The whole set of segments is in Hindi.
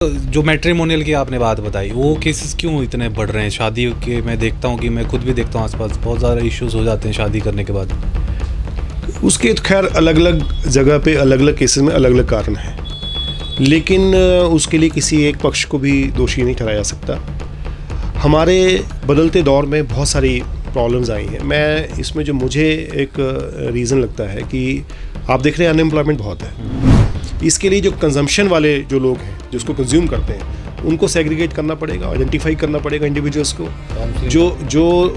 जो मैट्रिमोनियल की आपने बात बताई, वो केसेस क्यों इतने बढ़ रहे हैं? शादी के मैं देखता हूँ कि मैं खुद भी देखता हूँ आसपास बहुत ज़्यादा इश्यूज हो जाते हैं शादी करने के बाद। उसके तो खैर अलग अलग जगह पे अलग अलग केसेस में अलग अलग कारण हैं, लेकिन उसके लिए किसी एक पक्ष को भी दोषी नहीं ठहराया जा सकता। हमारे बदलते दौर में बहुत सारी प्रॉब्लम्स आई हैं। मैं इसमें जो मुझे एक रीज़न लगता है कि आप देख रहे हैं अनएम्प्लॉयमेंट बहुत है। इसके लिए जो कंजम्पशन वाले जो लोग हैं, जो उसको कंज्यूम करते हैं, उनको सेग्रीगेट करना पड़ेगा, आइडेंटिफाई करना पड़ेगा इंडिविजुअल्स को।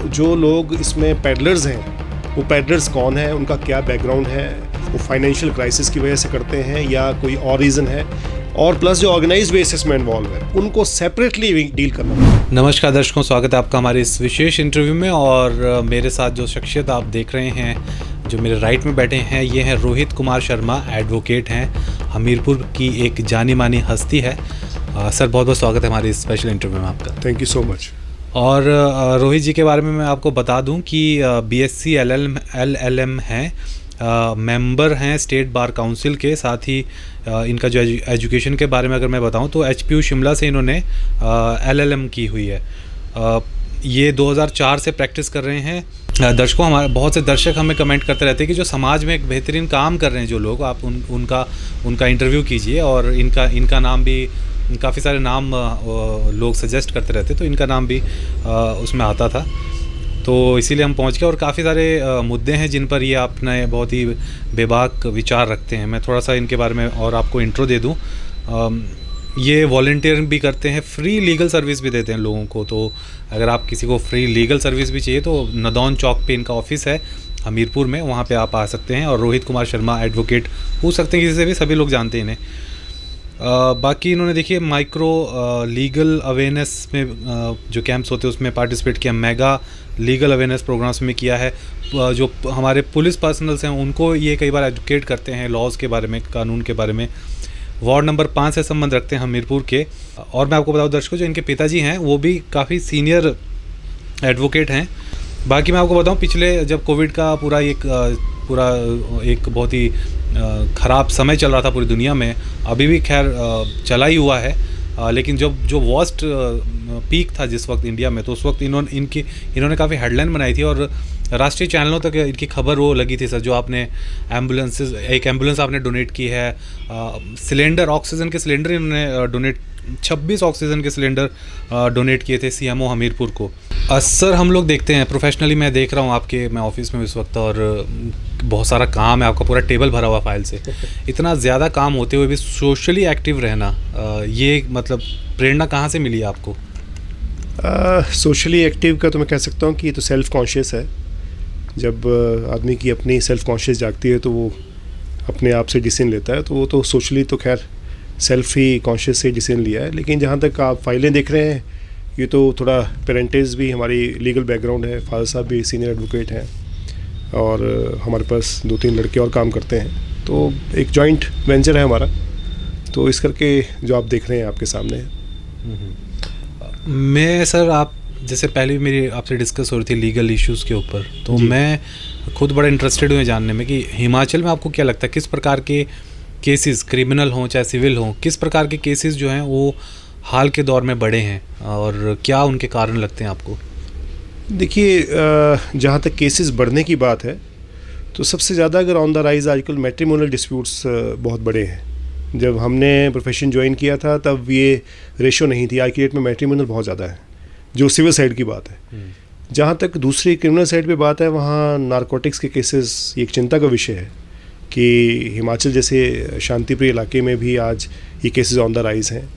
जो लोग इसमें पैडलर्स हैं, वो पैडलर्स कौन है, उनका क्या बैकग्राउंड है, वो फाइनेंशियल क्राइसिस की वजह से करते हैं या कोई और रीज़न है, और प्लस जो ऑर्गेनाइज बेसिस में इन्वॉल्व है, उनको सेपरेटली डील करना पड़ेगा। नमस्कार दर्शकों, स्वागत है आपका हमारे इस विशेष इंटरव्यू में। और मेरे साथ जो शख्सियत आप देख रहे हैं, जो मेरे राइट में बैठे हैं, ये हैं रोहित कुमार शर्मा। एडवोकेट हैं, हमीरपुर की एक जानी मानी हस्ती है। सर, बहुत बहुत स्वागत है हमारे इस स्पेशल इंटरव्यू में आपका। Thank you so much. और रोहित जी के बारे में मैं आपको बता दूं कि बीएससी एलएलएम हैं, मेंबर हैं स्टेट बार काउंसिल के। साथ ही इनका जो एजुकेशन के बारे में अगर मैं बताऊं तो एचपीयू शिमला से इन्होंने एलएलएम की हुई है। ये 2004 से प्रैक्टिस कर रहे हैं। दर्शकों, हमारे बहुत से दर्शक हमें कमेंट करते रहते हैं कि जो समाज में एक बेहतरीन काम कर रहे हैं जो लोग, आप उनका इंटरव्यू कीजिए। और इनका नाम भी, काफ़ी सारे नाम लोग सजेस्ट करते रहते, तो इनका नाम भी उसमें आता था, तो इसीलिए हम पहुंच गए। और काफ़ी सारे मुद्दे हैं जिन पर ये अपना बहुत ही बेबाक विचार रखते हैं। मैं थोड़ा सा इनके बारे में और आपको इंट्रो दे दूं। ये वॉलंटियरिंग भी करते हैं, फ्री लीगल सर्विस भी देते हैं लोगों को। तो अगर आप किसी को फ्री लीगल सर्विस भी चाहिए तो नदौन चौक पे इनका ऑफिस है हमीरपुर में, वहाँ पे आप आ सकते हैं। और रोहित कुमार शर्मा एडवोकेट पूछ सकते हैं किसी से भी, सभी लोग जानते हैं इन्हें। बाकी इन्होंने देखिए माइक्रो लीगल अवेयरनेस में जो कैंप्स होते हैं उसमें पार्टिसिपेट किया, मेगा लीगल अवेयरनेस प्रोग्राम्स में किया है। जो हमारे पुलिस पर्सनल्स हैं उनको ये कई बार एजुकेट करते हैं लॉज के बारे में, कानून के बारे में। वार्ड नंबर 5 से संबंध रखते हैं हमीरपुर के। और मैं आपको बताऊं दर्शकों, जो इनके पिताजी हैं वो भी काफ़ी सीनियर एडवोकेट हैं। बाकी मैं आपको बताऊं, पिछले जब कोविड का पूरा एक बहुत ही ख़राब समय चल रहा था पूरी दुनिया में, अभी भी खैर चला ही हुआ है, लेकिन जब जो वर्स्ट पीक था जिस वक्त इंडिया में, तो उस वक्त इन्होंने काफ़ी हेडलाइन बनाई थी और राष्ट्रीय चैनलों तक इनकी खबर वो लगी थी। सर, जो आपने एक एम्बुलेंस आपने डोनेट की है, सिलेंडर, ऑक्सीजन के सिलेंडर इन्होंने डोनेट, 26 ऑक्सीजन के सिलेंडर डोनेट किए थे सीएमओ हमीरपुर को। सर, हम लोग देखते हैं प्रोफेशनली, मैं देख रहा हूँ मैं ऑफिस में इस वक्त, और बहुत सारा काम है, आपका पूरा टेबल भरा हुआ फाइल से। इतना ज़्यादा काम होते हुए भी सोशली एक्टिव रहना, ये मतलब प्रेरणा कहाँ से मिली आपको? सोशली एक्टिव का तो मैं कह सकता हूँ कि ये तो सेल्फ कॉन्शियस है। जब आदमी की अपनी सेल्फ कॉन्शियस जागती है तो वो अपने आप से डिसीजन लेता है, तो वो तो सोशली तो खैर सेल्फ ही कॉन्शियस से डिसीजन लिया है। लेकिन जहाँ तक आप फाइलें देख रहे हैं, ये तो थोड़ा पेरेंटेज भी हमारी लीगल बैकग्राउंड है। फादर साहब भी सीनियर एडवोकेट हैं और हमारे पास 2-3 लड़के और काम करते हैं, तो एक जॉइंट वेंचर है हमारा। तो इस करके जो आप देख रहे हैं आपके सामने है। मैं सर, आप जैसे पहले भी मेरी आपसे डिस्कस हो रही थी लीगल इश्यूज़ के ऊपर, तो मैं खुद बड़ा इंटरेस्टेड हूँ जानने में कि हिमाचल में आपको क्या लगता है किस प्रकार के केसेस, क्रिमिनल हों चाहे सिविल हों, किस प्रकार के केसेस जो हैं वो हाल के दौर में बढ़े हैं और क्या उनके कारण लगते हैं आपको? देखिए, जहाँ तक केसेस बढ़ने की बात है, तो सबसे ज़्यादा अगर ऑन द राइज आजकल मैट्रिमोनियल डिस्प्यूट्स बहुत बड़े हैं। जब हमने प्रोफेशन ज्वाइन किया था तब ये रेशो नहीं थी। आज की डेट में मैट्रिमोनियल बहुत ज़्यादा है, जो सिविल साइड की बात है। जहाँ तक दूसरी क्रिमिनल साइड पे बात है, वहाँ नारकोटिक्स के केसेस एक चिंता का विषय है कि हिमाचल जैसे शांतिप्रिय इलाके में भी आज ये केसेस ऑन द राइज हैं।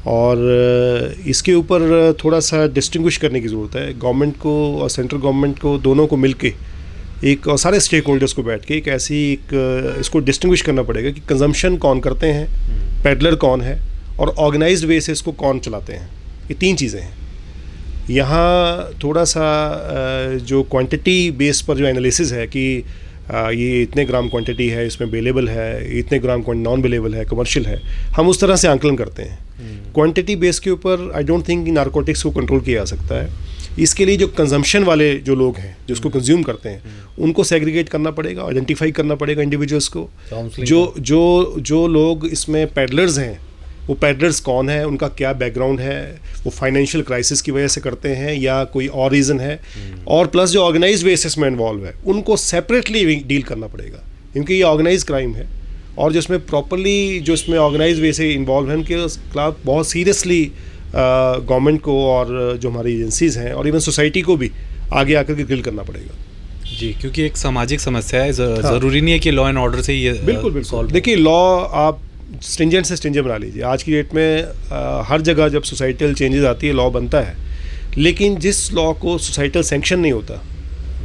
और इसके ऊपर थोड़ा सा डिस्टिंग्विश करने की ज़रूरत है गवर्नमेंट को और सेंट्रल गवर्नमेंट को, दोनों को मिलके एक, और सारे स्टेक होल्डर्स को बैठ के इसको डिस्टिंग्विश करना पड़ेगा कि कंजम्पशन कौन करते हैं, पेडलर कौन है, और ऑर्गेनाइज्ड वे से इसको कौन चलाते हैं। ये 3 चीज़ें हैं। यहाँ थोड़ा सा जो क्वांटिटी बेस पर जो एनालिसिस है कि ये इतने ग्राम क्वांटिटी है, इसमें बेलेबल है, इतने ग्राम नॉन बेलेबल है, कमर्शियल है, हम उस तरह से आंकलन करते हैं। क्वांटिटी बेस के ऊपर आई डोंट थिंक नारकोटिक्स को कंट्रोल किया जा सकता है। इसके लिए जो कंजम्पशन वाले जो लोग हैं, जो उसको कंज्यूम करते हैं, उनको सेग्रीगेट करना पड़ेगा, आइडेंटिफाई करना पड़ेगा इंडिविजुअल्स को। जो लोग इसमें पैडलर्स हैं, वो पैडलर्स कौन है, उनका क्या बैकग्राउंड है, वो फाइनेंशियल क्राइसिस की वजह से करते हैं या कोई और रीज़न है, और प्लस जो ऑर्गेनाइज बेसिस में इन्वॉल्व है उनको सेपरेटली डील करना पड़ेगा, क्योंकि ये ऑर्गेनाइज क्राइम है। और जो इसमें प्रॉपरली जो इसमें ऑर्गेनाइज वे से इन्वॉल्व हैं उनके खिलाफ बहुत सीरियसली गवर्नमेंट को और जो हमारी एजेंसीज़ हैं और इवन सोसाइटी को भी आगे आकर के ग्रिल करना पड़ेगा। जी, क्योंकि एक सामाजिक समस्या है, ज़रूरी नहीं है कि लॉ एंड ऑर्डर से ये बिल्कुल सॉल्व। देखिए, लॉ आप स्ट्रिंजेंट से स्ट्रिंजेंट बना लीजिए। आज की डेट में हर जगह जब सोसाइटल चेंजेस आती है लॉ बनता है, लेकिन जिस लॉ को सोसाइटल सेंक्शन नहीं होता,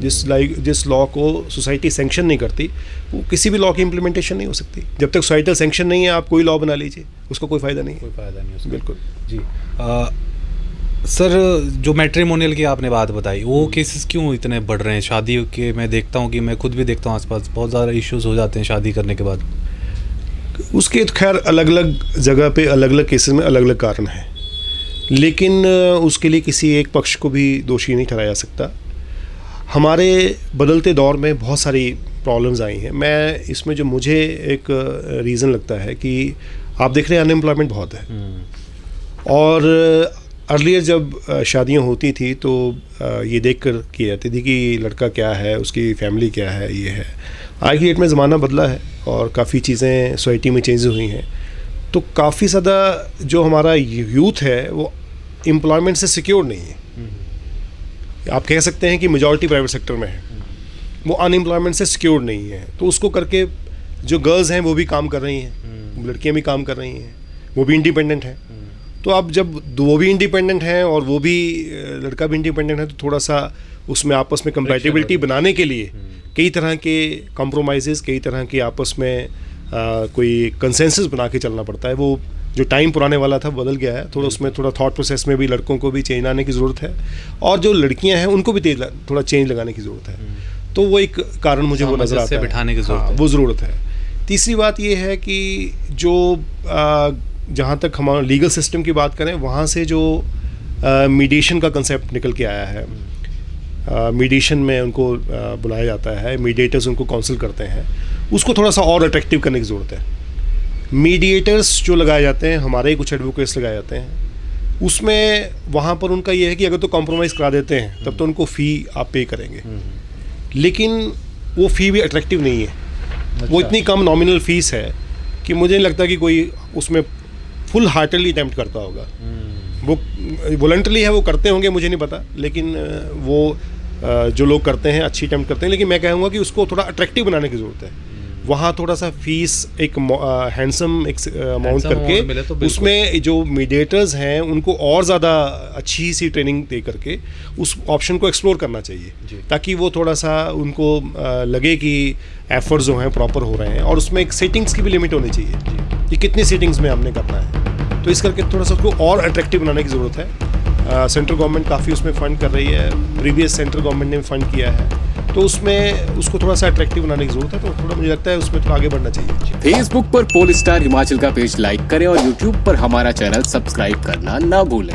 जिस लॉ को सोसाइटी सेंक्शन नहीं करती, वो किसी भी लॉ की इम्प्लीमेंटेशन नहीं हो सकती। जब तक सोसाइटल सेंक्शन नहीं है आप कोई लॉ बना लीजिए, उसका कोई फ़ायदा नहीं है। कोई फ़ायदा नहीं है। बिल्कुल जी। सर, जो मैट्रिमोनियल की आपने बात बताई, वो केसेस क्यों इतने बढ़ रहे हैं? शादी के मैं देखता हूँ कि मैं खुद भी देखता हूँ आसपास बहुत ज़्यादा इश्यूज हो जाते हैं शादी करने के बाद। उसके तो खैर अलग अलग जगह पे अलग अलग केसेस में अलग अलग कारण हैं, लेकिन उसके लिए किसी एक पक्ष को भी दोषी नहीं ठहराया जा सकता। हमारे बदलते दौर में बहुत सारी प्रॉब्लम्स आई हैं। मैं इसमें जो मुझे एक रीज़न लगता है कि आप देख रहे हैं अनएम्प्लॉयमेंट बहुत है, और अर्लियर जब शादियां होती थी तो ये देख कर की जाती थी कि लड़का क्या है, उसकी फैमिली क्या है, ये है। आज की डेट में ज़माना बदला है और काफ़ी चीज़ें सोसाइटी में चेंज हुई हैं, तो काफ़ी ज़्यादा जो हमारा यूथ है वो एम्प्लॉयमेंट से सिक्योर नहीं है। आप कह सकते हैं कि मेजॉरिटी प्राइवेट सेक्टर में है, वो अनएम्प्लॉयमेंट से सिक्योर नहीं है। तो उसको करके जो गर्ल्स हैं वो भी काम कर रही हैं, लड़कियां भी काम कर रही हैं, वो भी इंडिपेंडेंट हैं। तो अब जब वो भी इंडिपेंडेंट हैं और वो भी लड़का भी इंडिपेंडेंट है, तो थोड़ा सा उसमें आपस में कंपैटिबिलिटी बनाने के लिए कई तरह के कॉम्प्रोमाइज़ेस, कई तरह के आपस में कोई कंसेंसस बना के चलना पड़ता है। वो जो टाइम पुराने वाला था बदल गया है थोड़ा, उसमें थोड़ा थॉट प्रोसेस में भी लड़कों को भी चेंज लाने की ज़रूरत है, और जो लड़कियां हैं उनको भी थोड़ा चेंज लगाने की ज़रूरत है। तो वो एक कारण मुझे वो नज़र आता है, बिठाने की ज़रूरत है, वो ज़रूरत है। तीसरी बात ये है कि जो जहाँ तक हमारा लीगल सिस्टम की बात करें, वहाँ से जो मीडिएशन का कंसेप्ट निकल के आया है, मीडिएशन में उनको बुलाया जाता है, मीडिएटर्स उनको काउंसिल करते हैं, उसको थोड़ा सा और अट्रैक्टिव करने की ज़रूरत है। मीडिएटर्स जो लगाए जाते हैं, हमारे कुछ एडवोकेट्स लगाए जाते हैं, उसमें वहाँ पर उनका ये है कि अगर तो कॉम्प्रोमाइज़ करा देते हैं तब तो उनको फ़ी आप पे करेंगे, लेकिन वो फ़ी भी अट्रैक्टिव नहीं है। अच्छा। वो इतनी कम नॉमिनल फ़ीस है कि मुझे नहीं लगता कि कोई उसमें फुल हार्टली अटेम्प्ट करता होगा। वो वॉलंटरी है, वो करते होंगे, मुझे नहीं पता, लेकिन वो जो लोग करते हैं अच्छी अटेम्प्ट करते हैं। लेकिन मैं कहूँगा कि उसको थोड़ा अट्रैक्टिव बनाने की ज़रूरत है। वहाँ थोड़ा सा फीस एक हैंडसम एक अमाउंट करके तो उसमें जो मीडिएटर्स हैं उनको और ज़्यादा अच्छी सी ट्रेनिंग दे करके उस ऑप्शन को एक्सप्लोर करना चाहिए, ताकि वो थोड़ा सा उनको लगे कि एफर्ट्स जो हैं प्रॉपर हो रहे हैं। और उसमें एक सेटिंग्स की भी लिमिट होनी चाहिए कि कितनी सेटिंग्स में हमने करना है, तो इस करके थोड़ा सा उसको और अट्रैक्टिव बनाने की ज़रूरत है। सेंट्रल गवर्नमेंट काफ़ी उसमें फ़ंड कर रही है, प्रीवियस सेंट्रल गवर्नमेंट ने भी फ़ंड किया है, तो उसमें उसको थोड़ा सा अट्रैक्टिव बनाने की ज़रूरत है। तो थोड़ा मुझे लगता है उसमें थोड़ा आगे बढ़ना चाहिए। फेसबुक पर पोल स्टार हिमाचल का पेज लाइक करें और यूट्यूब पर हमारा चैनल सब्सक्राइब करना ना भूलें।